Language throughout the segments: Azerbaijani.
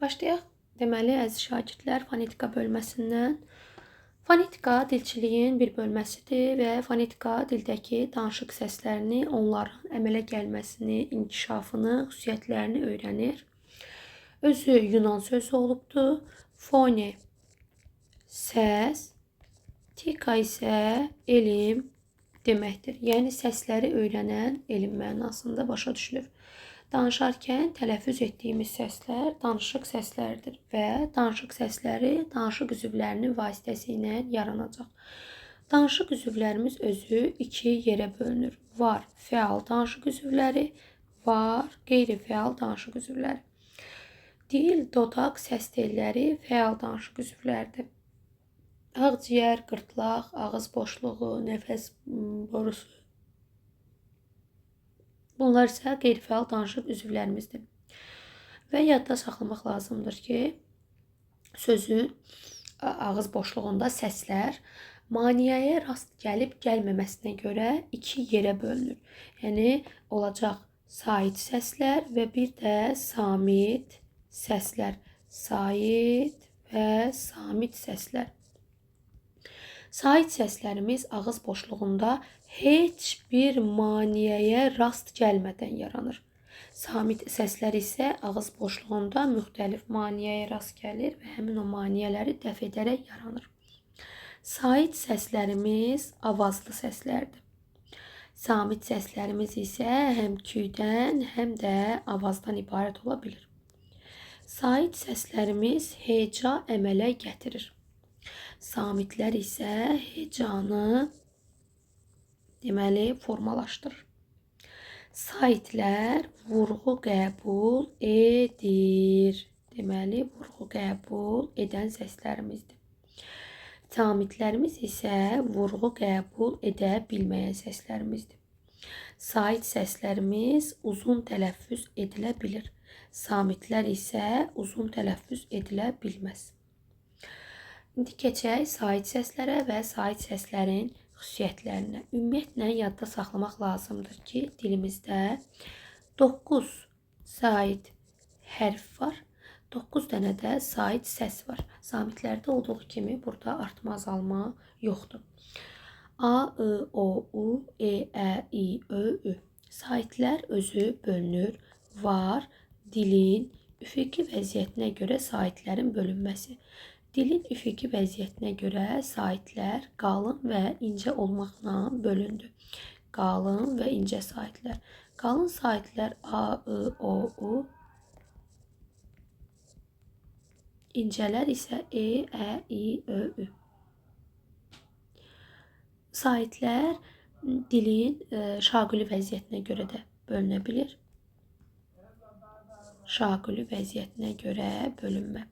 Başlayaq. Deməli, əziz şagirdlər, fonetika bölməsindən. Fonetika dilçiliyin bir bölməsidir və fonetika dildəki danışıq səslərini, onların əmələ gəlməsini, inkişafını, xüsusiyyətlərini öyrənir. Özü Yunan sözü olubdur. Fone səs, tika isə elm deməkdir. Yəni səsləri öyrənən elm mənasında başa düşülür. Danışarkən tələffüz etdiyimiz səslər danışıq səsləridir və danışıq səsləri danışıq üzvlərinin vasitəsilə yaranacaq. Danışıq üzvlərimiz özü iki yerə bölünür. Var fəal danışıq üzvləri, var qeyri-fəal danışıq üzvləri. Dil, dodaq, səs telləri fəal danışıq üzvləridir. Ağciyər, qırtlaq, ağız boşluğu, nəfəs borusu. Bunlar isə qeyri-fəal danışıq üzvlərimizdir. Və yadda saxlamaq lazımdır ki, sözün ağız boşluğunda səslər maneəyə rast gəlib gəlməməsinə görə iki yerə bölünür. Yəni, olacaq sait səslər və bir də samit səslər. Sait və samit səslər. Sait səslərimiz ağız boşluğunda heç bir maneəyə rast gəlmədən yaranır. Samit səslər isə ağız boşluğunda müxtəlif maneəyə rast gəlir və həmin o maneələri dəf edərək yaranır. Sait səslərimiz avazlı səslərdir. Samit səslərimiz isə həm küydən, həm də avazdan ibarət ola bilir. Sait səslərimiz heca əmələ gətirir. Samitlər isə hecanı deməli formalaşdırır. Saitlər vurğu qəbul edir. Deməli, vurğu qəbul edən səslərimizdir. Samitlərimiz isə vurğu qəbul edə bilməyən səslərimizdir. Sait səslərimiz uzun tələffüz edilə bilir. Samitlər isə uzun tələffüz edilə bilməz. İndi keçək sait səslərə və sait səslərin xüsusiyyətlərinə. Ümumiyyətlə, yadda saxlamaq lazımdır ki, dilimizdə 9 sait hərf var, 9 dənə də sait səs var. Samitlərdə olduğu kimi burada artma, azalma yoxdur. A, I, O, U, E, Ə, İ, Ö, Ü. Saitlər özü bölünür. Var dilin üfüqi vəziyyətinə görə saitlərin bölünməsi. Dilin üfüqi vəziyyətinə görə saitlər qalın və incə olmaqla bölündü. Qalın və incə saitlər. Qalın saitlər A, I, O, U. İncələr isə E, Ə, İ, Ö, Ü. Saitlər dilin şaquli vəziyyətinə görə də bölünə bilir. Şaquli vəziyyətinə görə bölünmə.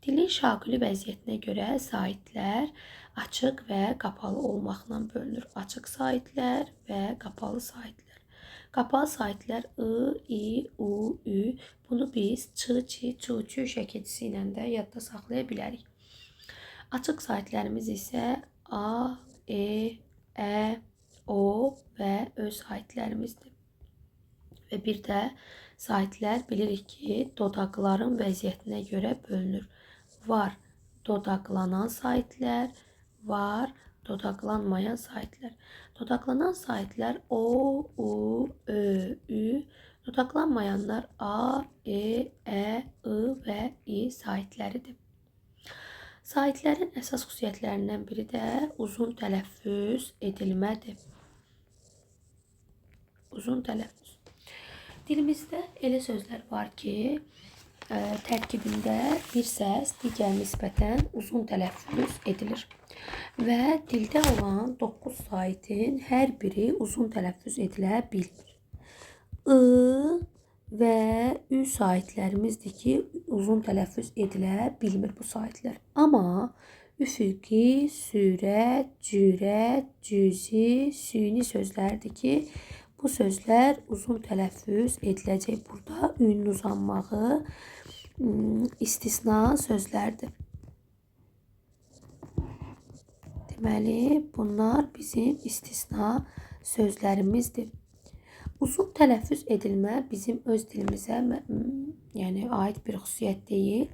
Dilin şaquli vəziyyətinə görə saitlər açıq və qapalı olmaqla bölünür. Açıq saitlər və qapalı saitlər. Qapalı saitlər I, İ, U, Ü. Bunu biz Ç, Çi, Çu, Çü şəkilçisi ilə də yadda saxlaya bilərik. Açıq saitlərimiz isə A, E, Ə, O və Ö saitlərimizdir. Və bir də saitlər bilirik ki, dodaqların vəziyyətinə görə bölünür. Var dodaqlanan saitlər, var dodaqlanmayan saitlər. Dodaqlanan saitlər O, U, Ö, Ü. Dodaqlanmayanlar A, E, Ə, I və İ saitləridir. Saitlərin əsas xüsusiyyətlərindən biri də uzun tələffüz edilmədir. Uzun tələffüz. Dilimizdə elə sözlər var ki, tərkibində bir səs digər nisbətən uzun tələffüz edilir. Və dildə olan 9 saitin hər biri uzun tələffüz edilə bilmir. I və Ü saitlərimizdir ki, uzun tələffüz edilə bilmir bu saitlər. Amma üfüqi, sürət, cürət, cüzi, süni sözlərdir ki, bu sözlər uzun tələffüz ediləcək. Burada ünün uzanmağı istisna sözlərdir. Deməli, bunlar bizim istisna sözlərimizdir. Uzun tələffüz edilmə bizim öz dilimizə yəni aid bir xüsusiyyət deyil.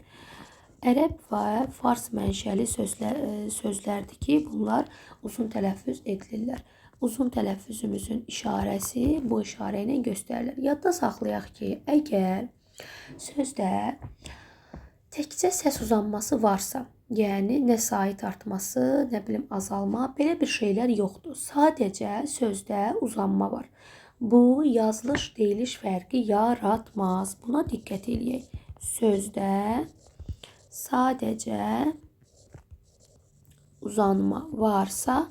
Ərəb və fars mənşəli sözlərdir ki, bunlar uzun tələffüz edilirlər. Uzun tələffüzümüzün işarəsi bu işarə ilə göstərilir. Yadda saxlayaq ki, əgər sözdə təkcə səs uzanması varsa, yəni nə sayit artması, nə bilim azalma, belə bir şeylər yoxdur. Sadəcə sözdə uzanma var. Bu yazılış deyiliş fərqi yaratmaz. Buna diqqət eləyək. Sözdə sadəcə uzanma varsa,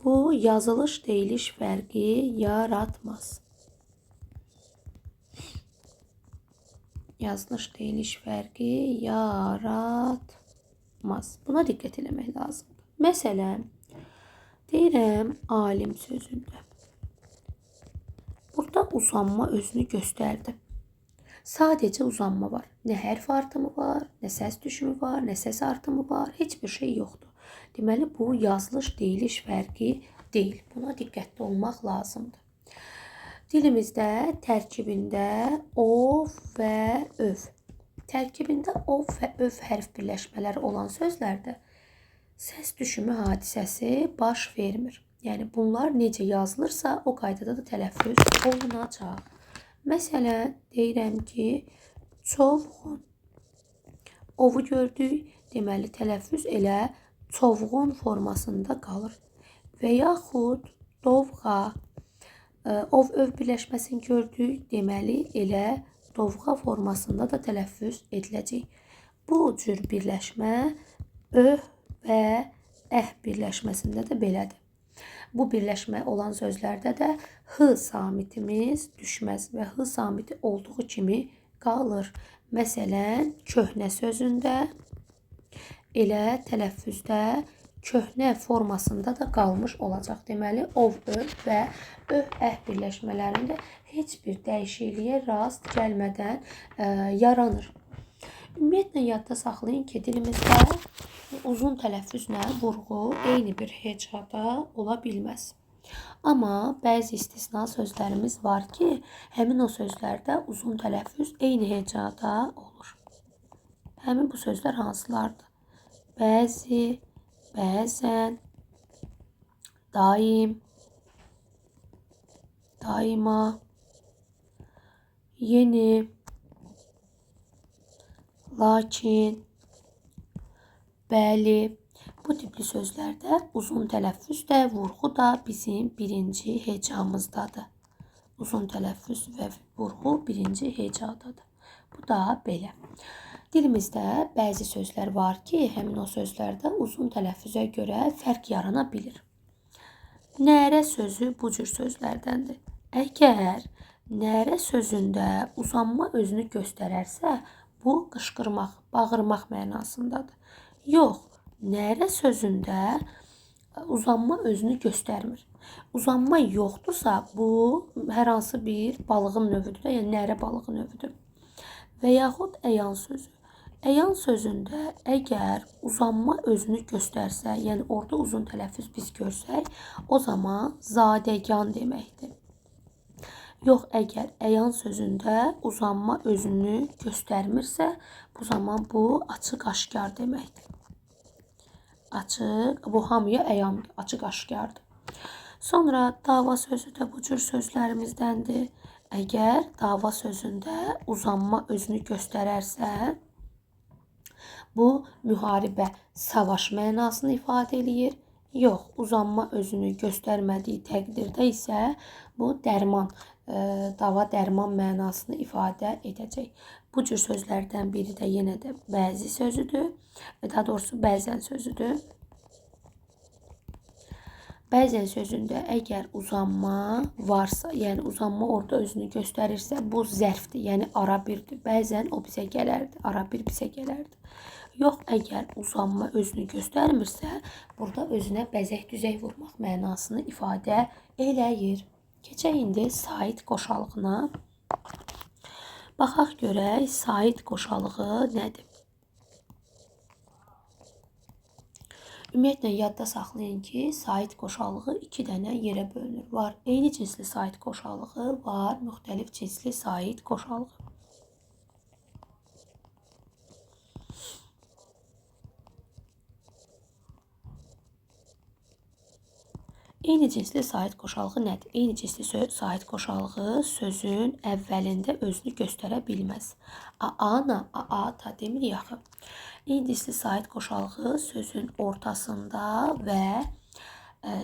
bu yazılış deyiliş fərqi yaratmaz. Yazılış deyiliş fərqi yaratmaz. Buna diqqət eləmək lazımdır. Məsələn, deyirəm alim sözündə. Burada uzanma özünü göstərdi. Sadəcə uzanma var. Nə hərf artımı var, nə səs düşümü var, nə səs artımı var. Heç bir şey yoxdur. Deməli, bu yazılış deyiliş fərqi deyil. Buna diqqətli olmaq lazımdır. Dilimizdə tərkibində ov və öv. Tərkibində ov və öv hərf birləşmələri olan sözlərdə səs düşümü hadisəsi baş vermir. Yəni bunlar necə yazılırsa, o qaydada da tələffüz olunacaq. Məsələn, deyirəm ki, çovğun. Ovu gördük, deməli tələffüz elə çovğun formasında qalır. Və yaxud dovğa. Ov öv birləşməsini gördük, deməli elə dovğa formasında da tələffüz ediləcək. Bu cür birləşmə öh və əh birləşməsində də belədir. Bu birləşmə olan sözlərdə də h samitimiz düşməz və h samiti olduğu kimi qalır. Məsələn, köhnə sözündə elə tələffüzdə köhnə formasında da qalmış olacaq. Deməli, ov, öv və öh, əh birləşmələrində heç bir dəyişikliyə rast gəlmədən yaranır. Ümumiyyətlə, yadda saxlayın ki, dilimizdə uzun tələffüzlə vurğu eyni bir hecada ola bilməz. Amma bəzi istisna sözlərimiz var ki, həmin o sözlərdə uzun tələffüz eyni hecada olur. Həmin bu sözlər hansılardır? Bəzi, bəzən, daim, daima, yeni, lakin, bəli. Bu tipli sözlərdə uzun tələffüz də, vurğu da bizim birinci hecamızdadır. Uzun tələffüz və vurğu birinci hecadadır. Bu da belə. Dilimizdə bəzi sözlər var ki, həmin o sözlərdə uzun tələffüzə görə fərq yarana bilir. Nərə sözü bu cür sözlərdəndir. Əgər nərə sözündə uzanma özünü göstərərsə, bu qışqırmaq, bağırmaq mənasındadır. Yox, nərə sözündə uzanma özünü göstərmir. Uzanma yoxdursa, bu hər hansı bir balığın növüdür, yəni nərə balığı növüdür. Və yaxud əyan sözü. Əyan sözündə əgər uzanma özünü göstərsə, yəni orada uzun tələffüz biz görsək, o zaman zadəgan deməkdir. Yox, əgər əyan sözündə uzanma özünü göstərmirsə, bu zaman bu açıq aşkar deməkdir. Açıq, bu hamıya əyandır, açıq aşkardır. Sonra dava sözü də bu cür sözlərimizdəndir. Əgər dava sözündə uzanma özünü göstərərsə, bu müharibə, savaş mənasını ifadə edir. Yox, uzanma özünü göstərmədiyi təqdirdə isə bu dərman, dava dərman mənasını ifadə edəcək. Bu cür sözlərdən biri də yenə də bəzi sözüdür. Daha doğrusu bəzən sözüdür. Bəzən sözündə əgər uzanma varsa, yəni uzanma orada özünü göstərirsə, bu zərfdir, yəni ara birdir. Bəzən o bizə gələrdi, ara bir bizə gələrdi. Yox, əgər uzanma özünü göstərmirsə, burada özünə bəzək düzək vurmaq mənasını ifadə eləyir. Keçək indi sait qoşalığına. Baxaq görək, sait qoşalığı nədir? Ümumiyyətlə yadda saxlayın ki, sait qoşallığı 2 dənə yerə bölünür. Var eyni cinsli sait qoşallığı, var müxtəlif cinsli sait qoşallığı. Eyni cinsli sait qoşallığı nədir? Eyni cinsli sait qoşallığı sözün əvvəlində özünü göstərə bilməz. A-ana, a-ata demirik axı. Eyni cinsli sait qoşallığı sözün ortasında və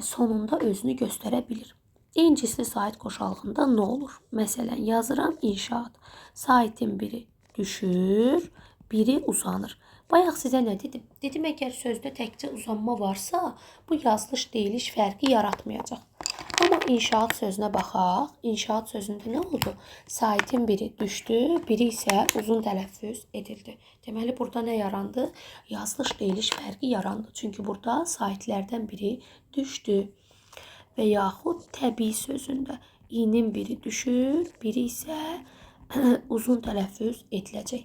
sonunda özünü göstərə bilir. Eyni cinsli sait qoşallığında nə olur? Məsələn, yazıram inşaat. Saitin biri düşür, biri uzanır. Bayaq sizə nə dedim? Dedim, əgər sözdə təkcə uzanma varsa, bu yazılış deyiliş fərqi yaratmayacaq. Amma inşaat sözünə baxaq. İnşaat sözündə nə oldu? Saitin biri düşdü, biri isə uzun tələffüz edildi. Deməli, burada nə yarandı? Yazılış deyiliş fərqi yarandı. Çünki burada saitlərdən biri düşdü. Və yaxud təbii sözündə i-nin biri düşür, biri isə uzun tələffüz ediləcək.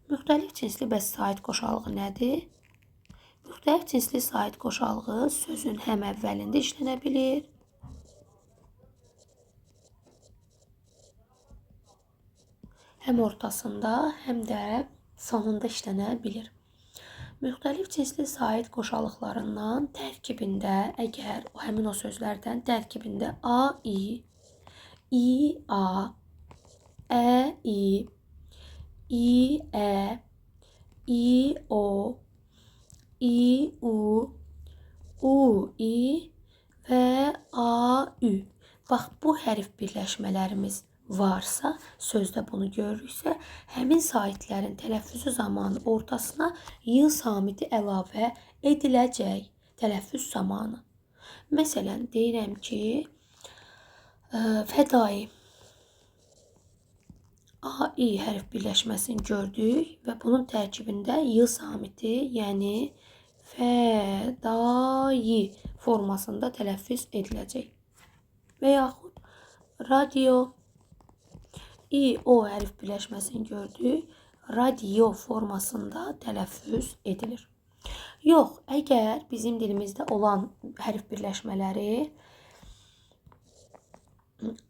Müxtəlif cinsli bəs sait qoşallığı nədir? Müxtəlif cinsli sait qoşallığı sözün həm əvvəlində işlənə bilir, həm ortasında, həm də sonunda işlənə bilir. Müxtəlif cinsli sait qoşallıqlarından tərkibində, əgər həmin o sözlərdən tərkibində a, i, a, ə, i, ə, i, o, i, u, i və a, ü. Bax, bu hərf birləşmələrimiz varsa, sözdə bunu görürüksə, həmin saitlərin tələffüzü zamanı ortasına y samiti əlavə ediləcək tələffüz zamanı. Məsələn, deyirəm ki, fədai. A-i hərf birləşməsini gördük və bunun tərkibində y samiti, yəni fədai formasında tələffüz ediləcək. Və yaxud radio. I-o hərf birləşməsini gördük, radio formasında tələffüz edilir. Yox, əgər bizim dilimizdə olan hərf birləşmələri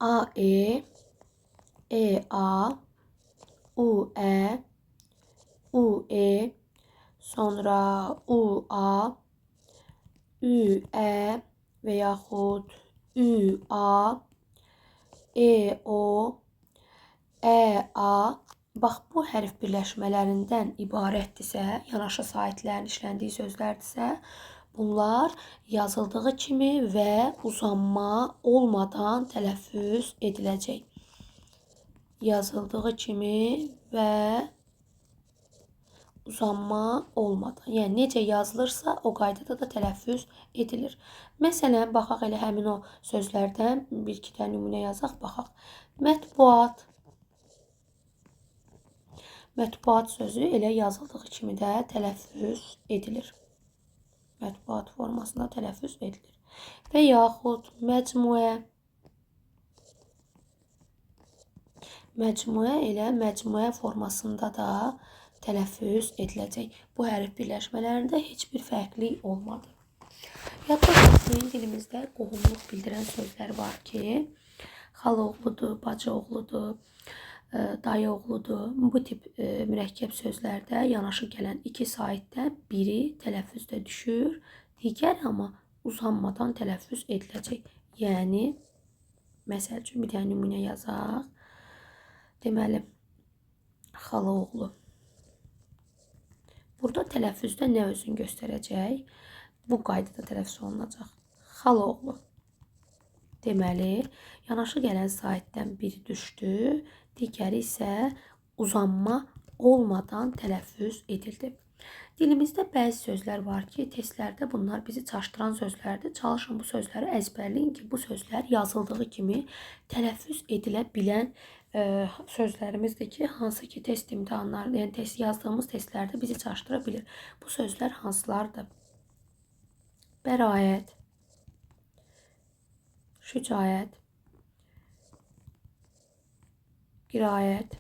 a-e, e-a, u-ə, u-e, sonra u-a, ü-ə və yaxud ü-a, e-o, ə-a. Bax, bu hərf birləşmələrindən ibarətdirsə, yanaşı saitlərin işləndiyi sözlərdirsə, bunlar yazıldığı kimi və uzanma olmadan tələffüz ediləcək. Yazıldığı kimi və uzanma olmadan. Yəni, necə yazılırsa, o qaydada da tələffüz edilir. Məsələn, baxaq elə həmin o sözlərdən bir-iki dənə nümunə yazaq, baxaq. Mətbuat. Mətbuat sözü elə yazıldığı kimi də tələffüz edilir. Mətbuat formasında tələffüz edilir. Və yaxud məcmuə. Məcmuə elə məcmuə formasında da tələffüz ediləcək. Bu hərf birləşmələrində heç bir fərqlik olmadı. Yadda saxlayın, dilimizdə qohumluq bildirən sözlər var ki, xala oğludur, bacı oğludur, dayı oğludur. Bu tip mürəkkəb sözlərdə yanaşı gələn iki saitdən biri tələffüzdə düşür, digər amma uzanmadan tələffüz ediləcək. Yəni, məsəl üçün bir dənə nümunə yazaq. Deməli, xala oğlu. Burada tələffüzdə nə özünü göstərəcək? Bu qaydada tələffüz olunacaq. Xala oğlu. Deməli, yanaşı gələn saitdən biri düşdü, digəri isə uzanma olmadan tələffüz edildi. Dilimizdə bəzi sözlər var ki, testlərdə bunlar bizi çaşdıran sözlərdir. Çalışın bu sözləri əzbərləyin ki, bu sözlər yazıldığı kimi tələffüz edilə bilən sözlərimizdir ki, hansı ki test imtahanlarında, yəni yazdığımız testlərdə bizi çaşdıra bilir. Bu sözlər hansılardır? Bəraət, şücaət, qiraət,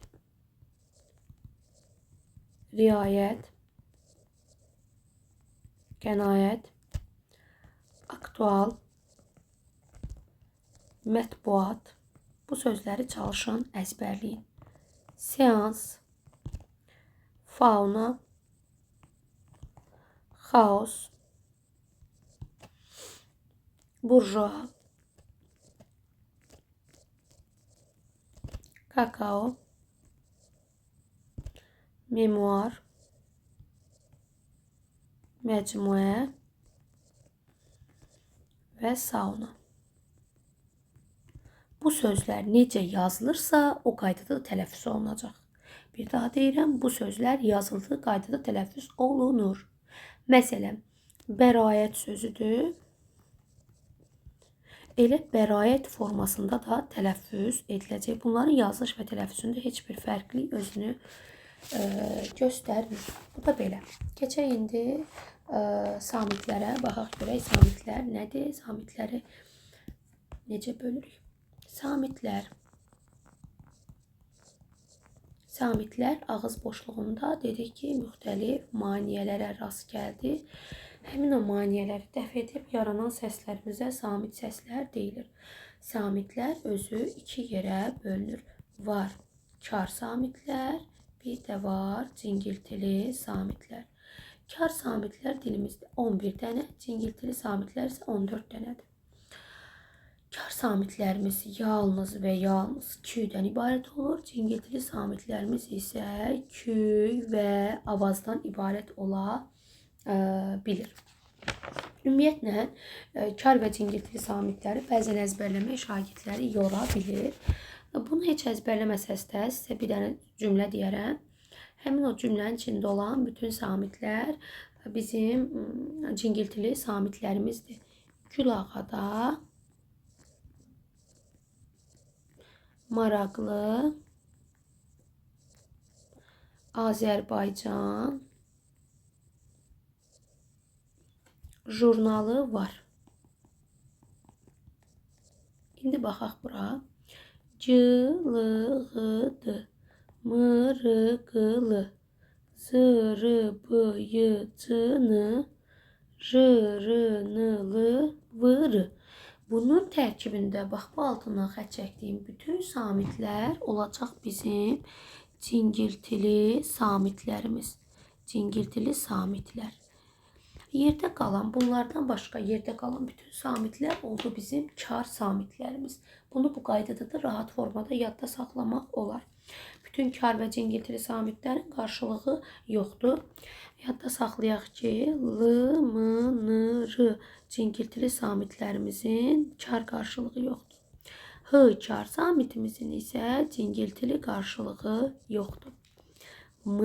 riayət, qənaət, aktual, mətbuat. Bu sözləri çalışın, əzbərləyin. Seans, fauna, xaos, burjua, kakao, memuar, məcmuə və sauna. Bu sözlər necə yazılırsa, o qaydada tələffüz olunacaq. Bir daha deyirəm, bu sözlər yazıldığı qaydada tələffüz olunur. Məsələn, bəraət sözüdür. Elə bəraət formasında da tələffüz ediləcək. Bunların yazılış və tələffüzündə heç bir fərqli özünü göstərmir. Bu da belə. Keçək indi samitlərə. Baxaq görək, samitlər nədir? Samitləri necə bölürük? Samitlər ağız boşluğunda dedik ki, müxtəlif maneələrə rast gəldi. Həmin o maneələri dəf edib yaranan səslərimizə samit səslər deyilir. Samitlər özü iki yerə bölünür. Var kar samitlər, bir də var cingiltili samitlər. Kar samitlər dilimizdə 11 dənə, cingiltili samitlər isə 14 dənədir. Kar samitlərimiz yalnız və yalnız küydən ibarət olur. Cingiltili samitlərimiz isə küy və avazdan ibarət ola bilir. Ümumiyyətlə, kar və cingiltili samitləri bəzən əzbərləmək şagirdləri yora bilir. Bunu heç əzbərləməsəz də sizə bir dənə cümlə deyərəm. Həmin o cümlənin içində olan bütün samitlər bizim cingiltili samitlərimizdir. Gülağada maraqlı Azərbaycan jurnalı var. İndi baxaq bura. Cılığıdı, mırıqılı, zırıbıyıcını, rırınılı, vırı. Bunun tərkibində bax bu altından xətt çəkdiyim bütün samitlər olacaq bizim cingiltili samitlərimiz. Cingiltili samitlər. Yerdə qalan, bunlardan başqa yerdə qalan bütün samitlər oldu bizim kar samitlərimiz. Bunu bu qaydada da rahat formada yadda saxlamaq olar. Bütün kar və cingiltili samitlərin qarşılığı yoxdur. Yadda saxlayaq ki, l, m, n, r cingiltili samitlərimizin kar qarşılığı yoxdur. H kar samitimizin isə cingiltili qarşılığı yoxdur. M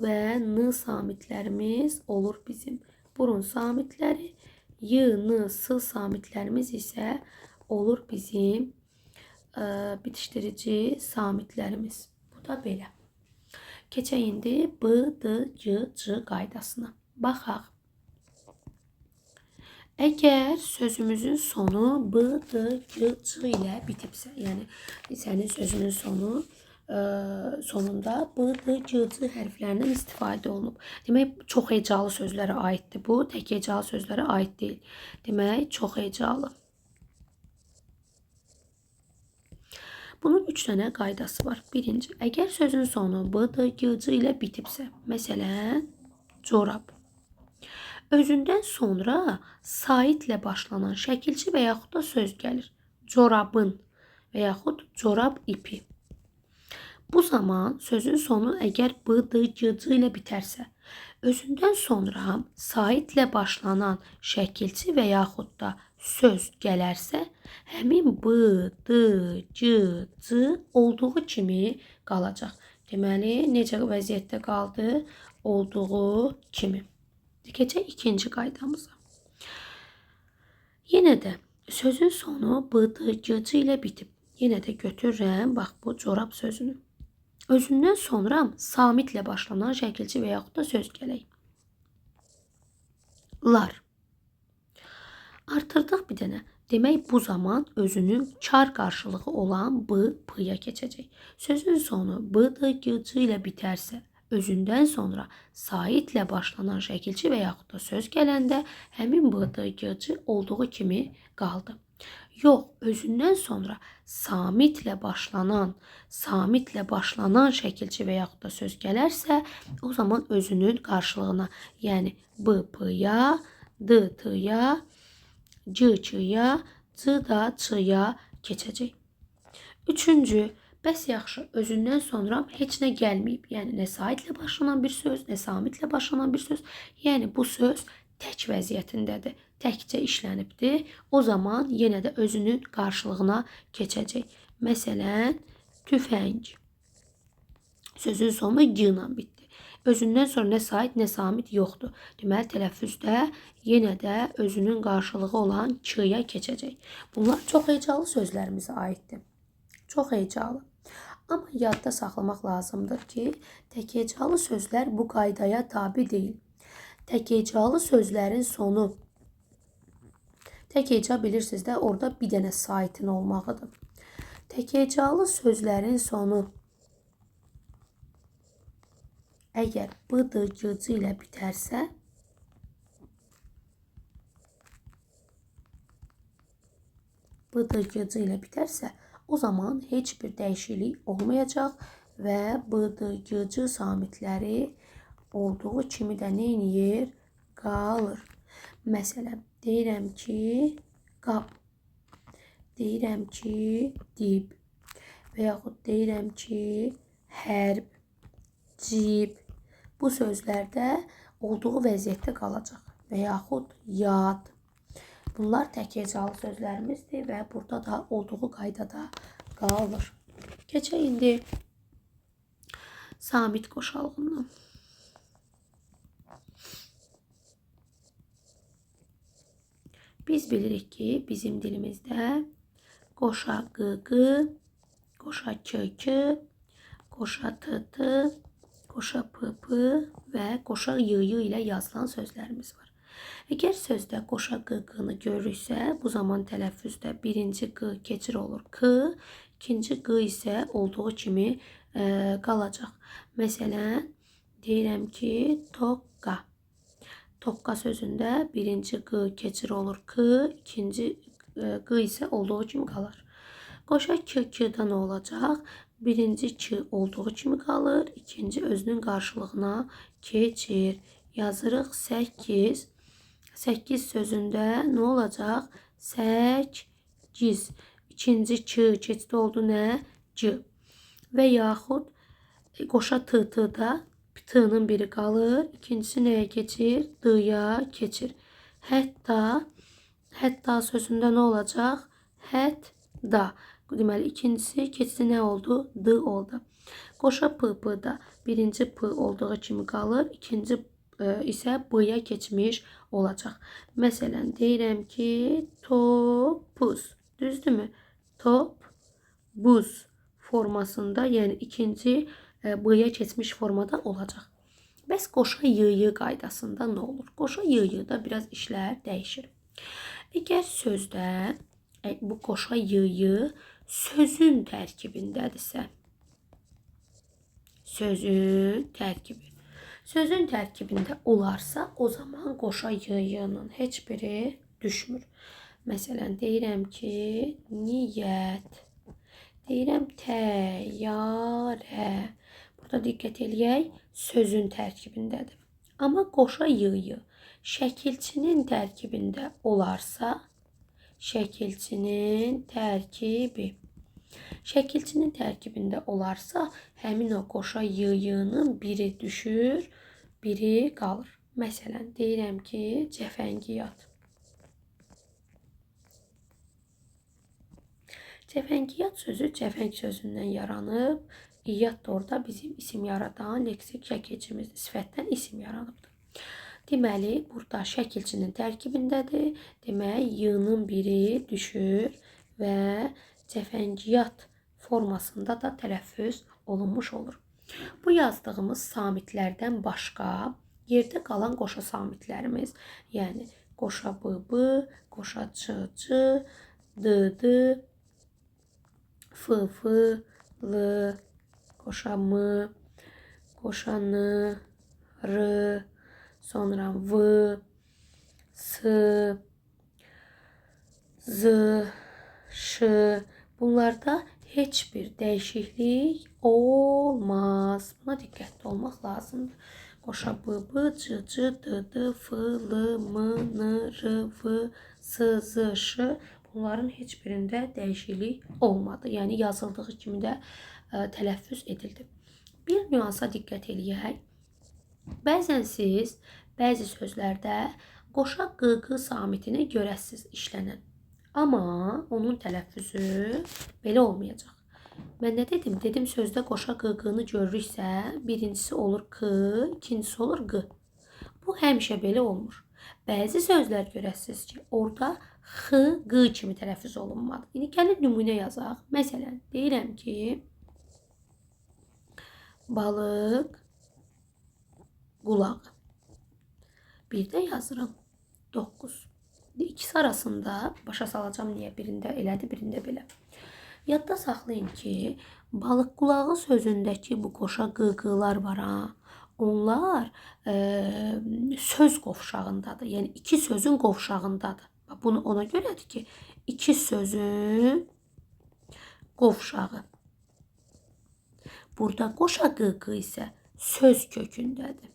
və n samitlərimiz olur bizim burun samitləri. Y, n, s samitlərimiz isə olur bizim bitişdirici samitlərimiz. Bu da belə. Keçək indi b, d, c, c qaydasına. Baxaq. Əgər sözümüzün sonu b, d, c, c ilə bitibsə, yəni sənin sözünün sonunda b, d, c, c hərflərindən istifadə olunub. Demək, çox hecalı sözlərə aiddir bu, tək hecalı sözlərə aid deyil. Demək, çox hecalı. Bunun 3 dənə qaydası var. Birinci, əgər sözün sonu b, d, c, c ilə bitibsə, məsələn, corab. Özündən sonra saitlə başlanan şəkilçi və yaxud da söz gəlir. Corabın və yaxud corab ipi. Bu zaman sözün sonu əgər b, d, c, c ilə bitərsə, özündən sonra saitlə başlanan şəkilçi və yaxud da söz gələrsə, həmin b, d, c, c olduğu kimi qalacaq. Deməli, necə vəziyyətdə qaldı? Olduğu kimi. Keçək ikinci qaydamıza. Yenə də sözün sonu b, d, c, c ilə bitib. Yenə də götürürəm, bax bu corab sözünü. Özündən sonra samitlə başlanan şəkilçi və yaxud da söz gələk. Lar. Artırdıq bir dənə. Demək bu zaman özünün kar qarşılığı olan b, p-ya keçəcək. Sözün sonu b-dı, g-cı ilə bitərsə, özündən sonra saitlə başlanan şəkilçi və yaxud da söz gələndə həmin b-dı, g-cı olduğu kimi qaldı. Yox, özündən sonra samitlə başlanan şəkilçi və yaxud da söz gələrsə, o zaman özünün qarşılığına, yəni b, p-ya, d, t-ya, c-çıya, c da ç-ya keçəcək. Üçüncü, bəs yaxşı, özündən sonra heç nə gəlməyib. Yəni, nə saitlə başlanan bir söz, nə samitlə başlanan bir söz. Yəni, bu söz tək vəziyyətindədir, təkcə işlənibdir. O zaman yenə də özünün qarşılığına keçəcək. Məsələn, tüfəng. Sözün sonu g ilə bitdi. Özündən sonra nə sait, nə samit yoxdur. Deməli, tələffüzdə yenə də özünün qarşılığı olan k-ya keçəcək. Bunlar çox hecalı sözlərimizə aiddir. Çox hecalı. Amma yadda saxlamaq lazımdır ki, tək hecalı sözlər bu qaydaya tabi deyil. Tək hecalı sözlərin sonu, tək heca bilirsiniz də, orada bir dənə saitin olmağıdır. Tək hecalı sözlərin sonu əgər b-dı, g-cı ilə bitərsə, b-dı, g-cı ilə bitərsə, o zaman heç bir dəyişiklik olmayacaq və b-dı, g-cı samitləri olduğu kimi də nə edir? Qalır. Məsələn, deyirəm ki, qab, deyirəm ki, dib və yaxud deyirəm ki, hərb, cib. Bu sözlərdə olduğu vəziyyətdə qalacaq və yaxud yad. Bunlar tək hecalı sözlərimizdir və burada da olduğu qaydada qalır. Keçək indi samit qoşalığından. Biz bilirik ki, bizim dilimizdə qoşa q-qı, qoşa k-kı, qoşa t-tı, qoşa p-pı və qoşa y-y ilə yazılan sözlərimiz var. Əgər sözdə qoşa q-qını görürüksə, bu zaman tələffüzdə birinci q keçir olur k, ikinci q isə olduğu kimi qalacaq. Məsələn, deyirəm ki, toqqa. Toqqa sözündə birinci q keçir olur k, ikinci q isə olduğu kimi qalır. Qoşa k-k'da nə olacaq? Birinci k olduğu kimi qalır, ikinci özünün qarşılığına keçir. Yazırıq 8. 8 sözündə nə olacaq? 8. İkinci k keçid oldu nə? C. Və yaxud qoşa t-da t-nın biri qalır, ikincisi nəyə keçir? D-ya keçir. Hətta sözündə nə olacaq? Hətda. Deməli, ikincisi keçidi nə oldu? D oldu. Qoşa p-da birinci p olduğu kimi qalır, ikinci isə b-ya keçmiş olacaq. Məsələn, deyirəm ki, topuz. Düzdürmü? Top, buz formasında, yəni ikinci b-ya keçmiş formada olacaq. Bəs qoşa y-y qaydasında nə olur? Qoşa y-y-da biraz işlər dəyişir. Əgər sözdə bu qoşa y-y sözün tərkibindədirsə, sözün tərkibində olarsa, o zaman qoşa y-y-nın heç biri düşmür. Məsələn, deyirəm ki, niyyət, deyirəm təyyarə. Burada diqqət eləyək, sözün tərkibindədir. Amma qoşa y-y şəkilçinin tərkibində olarsa, şəkilçinin tərkibində olarsa, həmin o qoşa y-y-nın biri düşür, biri qalır. Məsələn, deyirəm ki, cəfəngiyat. Cəfəngiyat sözü cəfəng sözündən yaranıb. İyyat da orada bizim isim yaradan leksik şəkilçimizdir. Sifətdən isim yaranıbdır. Deməli, burada şəkilçinin tərkibindədir. Demək, y-nın biri düşür və cəfəngiyat formasında da tələffüz olunmuş olur. Bu yazdığımız samitlərdən başqa yerdə qalan qoşa samitlərimiz, yəni qoşa b, qoşa ç, d, f, l, qoşa m, qoşa n, r, sonra v, s, z, ş. Bunlarda heç bir dəyişiklik olmaz. Buna diqqətli olmaq lazımdır. Qoşa b, c, d, f, l, m, n, r, v, s, z, ş. Bunların heç birində dəyişiklik olmadı. Yəni yazıldığı kimi də tələffüz edildi. Bir nüansa diqqət eləyək. Bəzən siz bəzi sözlərdə qoşa q samitini görəsiz işlənən. Amma onun tələffüzü belə olmayacaq. Mən nə dedim? Dedim sözdə qoşa q-qını görürüksə, birincisi olur k, ikincisi olur q. Bu həmişə belə olmur. Bəzi sözlər görəsiniz ki, orada x, q kimi tələffüz olunmadı. İndi gəlin nümunə yazaq. Məsələn, deyirəm ki, balıq qulağı. Bir də yazıram 9. İkisi arasında başa salacağım niyə. Birində elədi, birində belə. Yadda saxlayın ki, balıq qulağı sözündəki bu qoşa q-qlar var ha. Onlar söz qovşağındadır. Yəni iki sözün qovşağındadır. Bunu ona görədir ki, iki sözün qovşağı. Burada qoşa q isə söz kökündədir.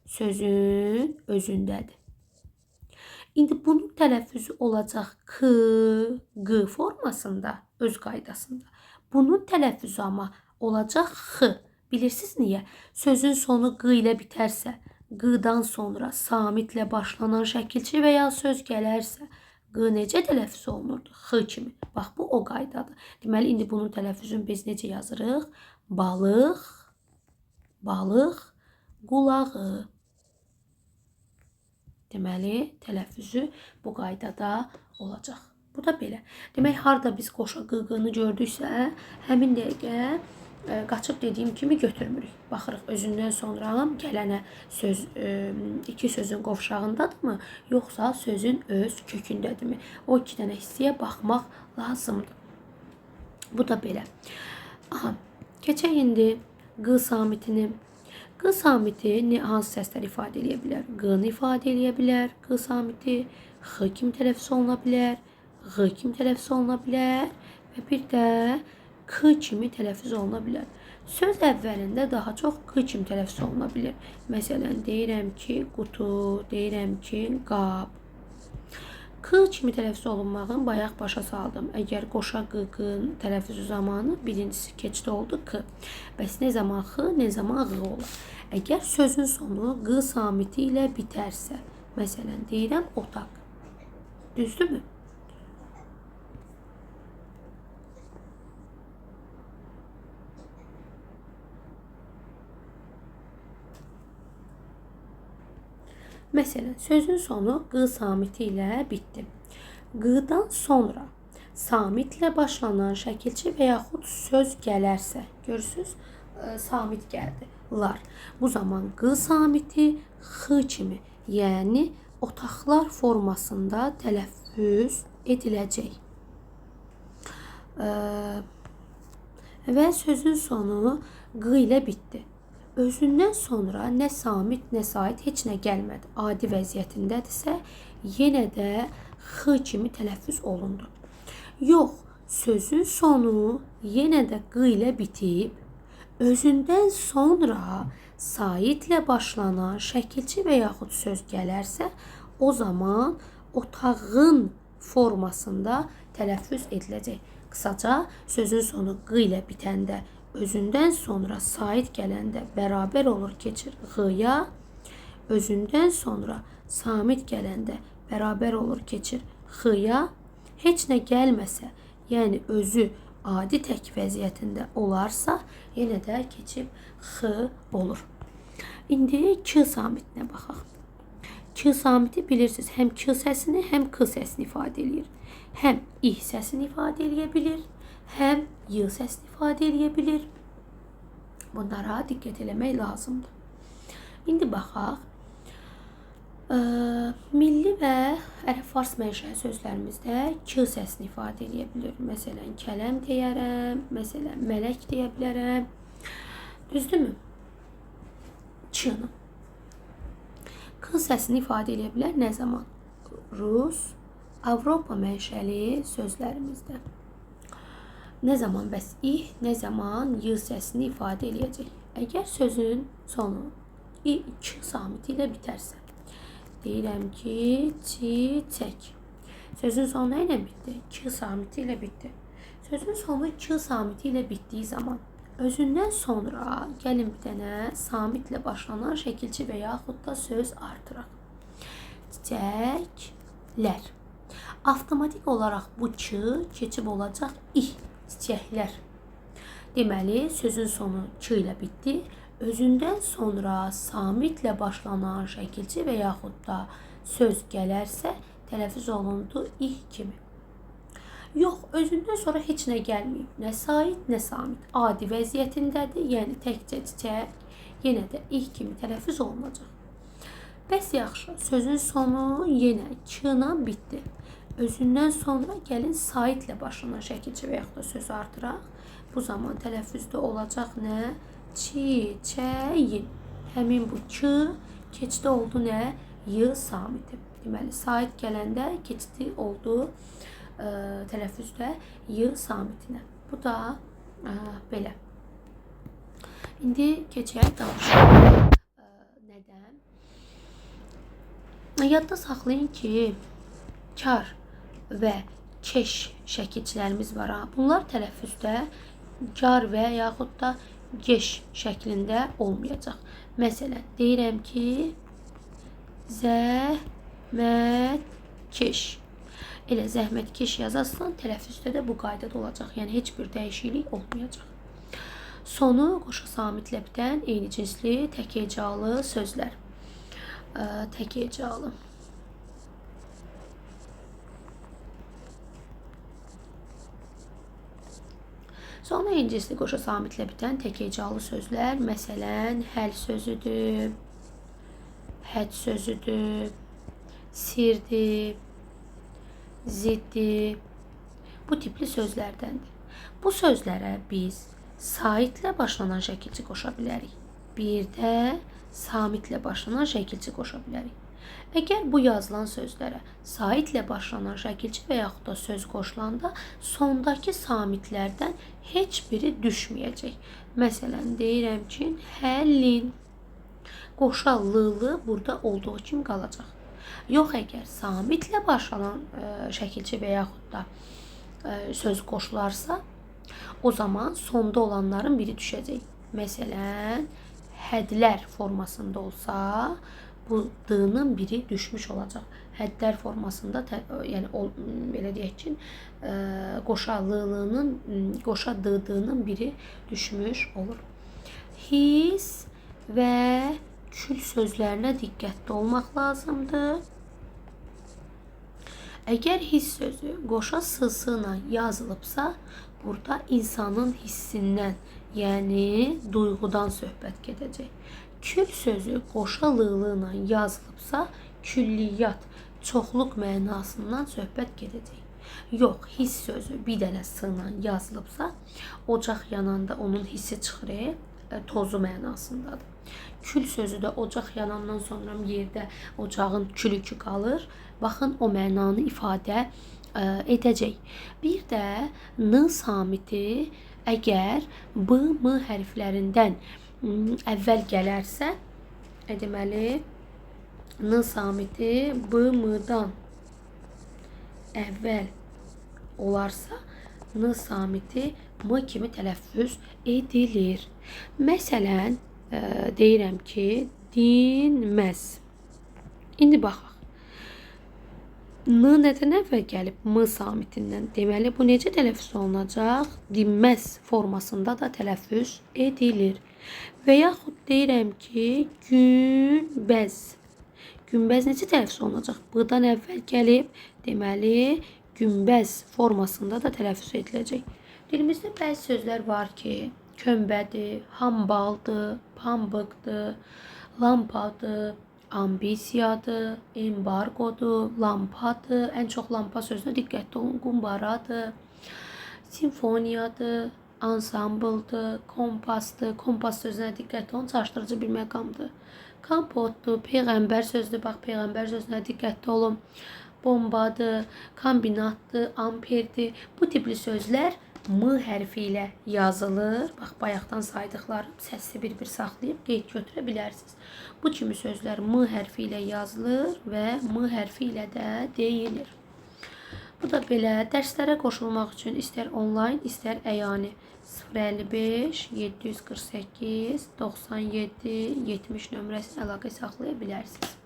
Sözün özündədir. İndi bunun tələffüzü olacaq k, q formasında, öz qaydasında. Bunun tələffüzü amma olacaq x. Bilirsiniz niyə? Sözün sonu q ilə bitərsə, q-dan sonra samitlə başlanan şəkilçi və ya söz gələrsə, q necə tələffüz olunurdu? X kimi. Bax, bu o qaydadır. Deməli, indi bunun tələffüzünü biz necə yazırıq? Balıq, qulağı. Deməli, tələffüzü bu qaydada olacaq. Bu da belə. Demək, harada biz qoşa q-qını gördüksə, həmin dəqiqə qaçıb dediyim kimi götürmürük. Baxırıq özündən sonra gələnə söz iki sözün qovşağındadırmı, yoxsa sözün öz kökündədirmi? O iki dənə hissəyə baxmaq lazımdır. Bu da belə. Aha, keçək indi q samitini. Q samiti hansı səslər ifadə edə bilər? Q-ni ifadə edə bilər. Q samiti x kimi tələffüz oluna bilər, ğ kimi tələffüz oluna bilər və bir də k kimi tələffüz oluna bilər. Söz əvvəlində daha çox k kimi tələffüz oluna bilər. Məsələn, deyirəm ki, qutu, deyirəm ki, qab. K kimi tələffüz olunmağın bayaq başa saldım. Əgər qoşa q-qın tələffüzü zamanı birincisi keçdi oldu k. Bəs nə zaman x, nə zaman ğ olur? Əgər sözün sonu q samiti ilə bitərsə, məsələn, deyirəm otaq. Düzdürmü? Məsələn, sözün sonu q samiti ilə bitdi. Q-dan sonra samitlə başlanan şəkilçi və yaxud söz gələrsə, görürsünüz, samit gəldi. Lar. Bu zaman q samiti x kimi, yəni otaqlar formasında tələffüz ediləcək. Və sözün sonu q ilə bitdi. Özündən sonra nə samit, nə sait heç nə gəlmədi. Adi vəziyyətindədirsə, yenə də x kimi tələffüz olundu. Yox, sözün sonu yenə də q ilə bitib, özündən sonra saitlə başlanan şəkilçi və yaxud söz gələrsə, o zaman otağın formasında tələffüz ediləcək. Qısaca, sözün sonu q ilə bitəndə, özündən sonra sait gələndə bərabər olur keçir ğ-ya, özündən sonra samit gələndə bərabər olur keçir x-ya, heç nə gəlməsə, yəni özü adi tək vəziyyətində olarsa, yenə də keçib x olur. İndi k samitinə baxaq. K samiti bilirsiniz, həm k səsini, həm k səsini ifadə edir. Həm i səsini ifadə edə bilir, həm y səsini ifadə edə bilir. Bunlara diqqət eləmək lazımdır. İndi baxaq. Milli və ərəb-fars mənşəli sözlərimizdə k səsini ifadə edə bilir. Məsələn, kələm deyərəm, məsələn, mələk deyə bilərəm. Düzdürmü? K-nı. K səsini ifadə edə bilər nə zaman? Rus, Avropa mənşəli sözlərimizdə. Nə zaman bəs ih, nə zaman y səsini ifadə edəcək? Əgər sözün sonu k samiti ilə bitərsə, deyirəm ki, çiçək. Sözün sonu nə ilə bitdi? K samiti ilə bitdi. Sözün sonu k samiti ilə bitdiyi zaman özündən sonra gəlin bir dənə samitlə başlanan şəkilçi və yaxud da söz artıraq. Çiçəklər. Avtomatik olaraq bu k keçib olacaq ih, çiçəklər. Deməli, sözün sonu k ilə bitdi. Özündən sonra samitlə başlanan şəkilçi və yaxud da söz gələrsə, tələffüz olundu ih kimi. Yox, özündən sonra heç nə gəlməyib. Nə sait, nə samit. Adi vəziyyətindədir, yəni təkcə çiçək, yenə də ih kimi tələffüz olunacaq. Bəs yaxşı, sözün sonu yenə k-la bitdi. Özündən sonra gəlin saitlə başlanan şəkilçi və yaxud da söz artıraq. Bu zaman tələffüzdə olacaq nə? Çiçəyin. Həmin bu k keçdi oldu nə? Y samiti. Deməli, sait gələndə keçdi oldu tələffüzdə y samitinə. Bu da belə. İndi keçək danışaq. Nədən? Yadda saxlayın ki, kar və keş şəkilçilərimiz var. Bunlar tələffüzdə kar və yaxud da geş şəklində olmayacaq. Məsələn, deyirəm ki, zəhmətkeş. Elə zəhmətkeş yazarsan, tələffüzdə də bu qaydada olacaq. Yəni, heç bir dəyişiklik olmayacaq. Sonu qoşa samitlə bitən eyni cinsli təkhecalı sözlər. Təkhecalı. Sonra eyni cinsli qoşa samitlə bitən təkhecalı sözlər, məsələn, həl sözüdür, həd sözüdür, sirdir, ziddir. Bu tipli sözlərdəndir. Bu sözlərə biz saitlə başlanan şəkilçi qoşa bilərik. Bir də samitlə başlanan şəkilçi qoşa bilərik. Əgər bu yazılan sözlərə saitlə başlanan şəkilçi və yaxud da söz qoşulanda sondakı samitlərdən heç biri düşməyəcək. Məsələn, deyirəm ki, həllin. Qoşa lı burada olduğu kimi qalacaq. Yox, əgər samitlə başlanan şəkilçi və yaxud da söz qoşularsa, o zaman sonda olanların biri düşəcək. Məsələn, hədlər formasında olsa, bu d-nın biri düşmüş olacaq. Hədlər formasında, yəni belə deyək ki, qoşa l-lının, qoşa d-nın biri düşmüş olur. His və kül sözlərinə diqqətli olmaq lazımdır. Əgər hiss sözü qoşa s-sı ilə yazılıbsa, burada insanın hissindən, yəni duyğudan söhbət gedəcək. Kül sözü qoşa l-lı ilə yazılıbsa, külliyyat, çoxluq mənasından söhbət gedəcək. Yox, hiss sözü bir dənə s ilə yazılıbsa, ocaq yananda onun hissi çıxır, tozu mənasındadır. Kül sözü də ocaq yanandan sonra yerdə ocağın külükü qalır. Baxın, o mənanı ifadə edəcək. Bir də n samiti əgər b, m hərflərindən əvvəl gələrsə, deməli, n samiti b, m-dan əvvəl olarsa, n samiti m kimi tələffüz edilir. Məsələn, deyirəm ki, dinməz. İndi baxaq. N nədən əvvəl gəlib? M samitindən. Deməli, bu necə tələffüz olunacaq? Dinməz formasında da tələffüz edilir. Və yaxud deyirəm ki, günbəz. Günbəz necə tələffüz olunacaq? B-dan əvvəl gəlib, deməli, günbəz formasında da tələffüz ediləcək. Dilimizdə bəzi sözlər var ki, kömbədir, hambaldır, pambıqdır, lampadır, ambisiyadır, embargodur, lampadır. Ən çox lampa sözünə diqqətli olun. Qumbaradır, simfoniyadır, ansambldır, kompasdır. Kompas sözünə diqqətli olun. Çaşdırıcı bir məqamdır. Kompotdur, peyğəmbər sözüdür. Bax, peyğəmbər sözünə diqqətli olun. Bombadır, kombinatdır, amperdir. Bu tipli sözlər M hərfi ilə yazılır. Bax, bayaqdan saydıqlarım səsli bir-bir saxlayıb qeyd götürə bilərsiniz. Bu kimi sözlər M hərfi ilə yazılır və M hərfi ilə də deyilir. Bu da belə. Dərslərə qoşulmaq üçün istər onlayn, istər əyani 055 748 97 70 nömrəsinə əlaqə saxlaya bilərsiniz.